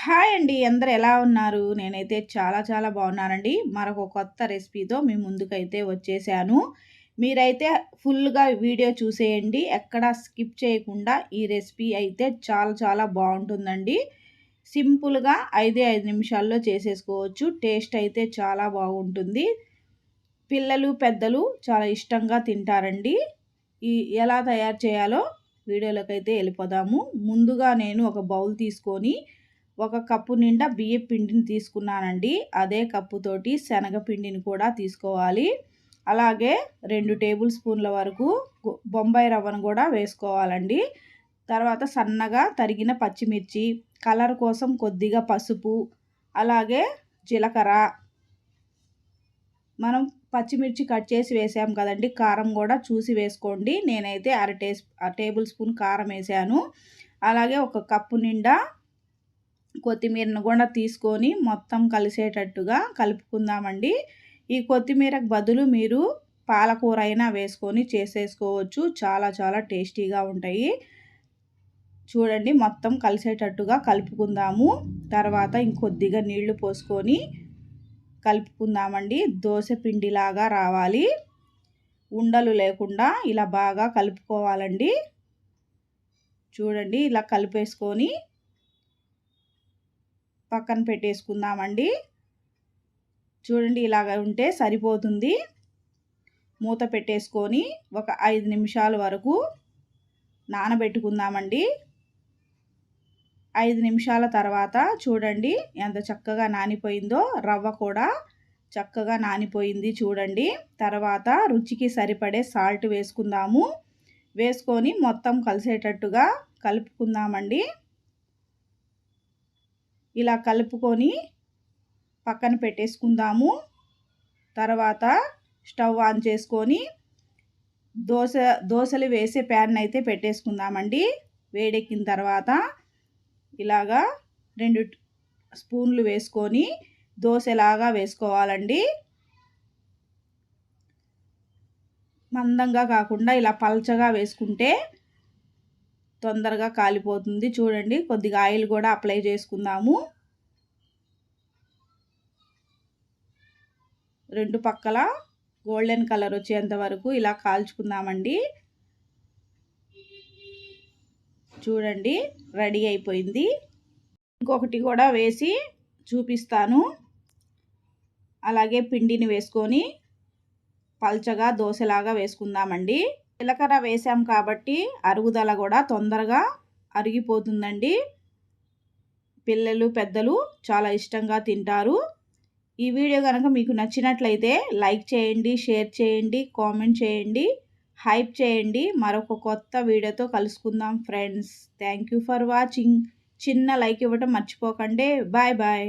Hi అండి. అందరూ ఎలా ఉన్నారు? నేనైతే చాలా బాగున్నానండి. మరొక కొత్త రెసిపీతో మీ ముందుకైతే వచ్చేసాను. మీరైతే ఫుల్‌గా వీడియో చూసేయండి. ఎక్కడా స్కిప్ చేయకుండా ఈ రెసిపీ అయితే చాలా బాగుంటుందండి. సింపుల్‌గా 5 నిమిషాల్లో చేసేసుకోవచ్చు. టేస్ట్ అయితే చాలా బాగుంటుంది. పిల్లలు, పెద్దలు చాలా ఇష్టంగా తింటారండి. ఈ ఎలా తయారు చేయాలో వీడియోలోకైతే వెళ్ళిపోదాము. ముందుగా నేను ఒక బౌల్ తీసుకొని ఒక కప్పు నిండా బియ్యం పిండిని తీసుకున్నానండి. అదే కప్పుతోటి శనగపిండిని కూడా తీసుకోవాలి. అలాగే 2 టేబుల్ స్పూన్ల వరకు బొంబాయి రవ్వను కూడా వేసుకోవాలండి. తర్వాత సన్నగా తరిగిన పచ్చిమిర్చి, కలర్ కోసం కొద్దిగా పసుపు, అలాగే జీలకర్ర, మనం పచ్చిమిర్చి కట్ చేసి వేసాం కదండి, కారం కూడా చూసి వేసుకోండి. నేనైతే టేబుల్ స్పూన్ కారం వేసాను. అలాగే ఒక కప్పు నిండా కొత్తిమీరను కూడా తీసుకొని మొత్తం కలిసేటట్టుగా కలుపుకుందామండి. ఈ కొత్తిమీరకు బదులు మీరు పాలకూర అయినా వేసుకొని చేసేసుకోవచ్చు. చాలా టేస్టీగా ఉంటాయి. చూడండి, మొత్తం కలిసేటట్టుగా కలుపుకుందాము. తర్వాత ఇంకొద్దిగా నీళ్లు పోసుకొని కలుపుకుందామండి. దోశ పిండిలాగా రావాలి. ఉండలు లేకుండా ఇలా బాగా కలుపుకోవాలండి. చూడండి, ఇలా కలిపేసుకొని పక్కన పెట్టేసుకుందామండి. చూడండి, ఇలాగ ఉంటే సరిపోతుంది. మూత పెట్టేసుకొని ఒక 5 నిమిషాల వరకు నానబెట్టుకుందామండి. 5 నిమిషాల తర్వాత చూడండి ఎంత చక్కగా నానిపోయిందో. రవ్వ కూడా చక్కగా నానిపోయింది చూడండి. తర్వాత రుచికి సరిపడే సాల్ట్ వేసుకుందాము. వేసుకొని మొత్తం కలిసేటట్టుగా కలుపుకుందామండి. ఇలా కలుపుకొని పక్కన పెట్టేసుకుందాము. తర్వాత స్టవ్ ఆన్ చేసుకొని దోశలు వేసే ప్యాన్ అయితే పెట్టేసుకుందామండి. వేడెక్కిన తర్వాత ఇలాగా 2 స్పూన్లు వేసుకొని దోశలాగా వేసుకోవాలండి. మందంగా కాకుండా ఇలా పల్చగా వేసుకుంటే తొందరగా కాలిపోతుంది. చూడండి, కొద్దిగా ఆయిల్ కూడా అప్లై చేసుకుందాము. 2 పక్కల గోల్డెన్ కలర్ వచ్చేంత వరకు ఇలా కాల్చుకుందామండి. చూడండి, రెడీ అయిపోయింది. ఇంకొకటి కూడా వేసి చూపిస్తాను. అలాగే పిండిని వేసుకొని పల్చగా దోశలాగా వేసుకుందామండి. జీలకర్ర వేసాం కాబట్టి అరుగుదల కూడా తొందరగా అరిగిపోతుందండి. పిల్లలు, పెద్దలు చాలా ఇష్టంగా తింటారు. ఈ వీడియో కనుక మీకు నచ్చినట్లయితే లైక్ చేయండి, షేర్ చేయండి, కామెంట్ చేయండి, హైప్ చేయండి. మరొక కొత్త వీడియోతో కలుసుకుందాం friends. Thank you for watching. చిన్న లైక్ ఇవ్వడం మర్చిపోకండి. బాయ్.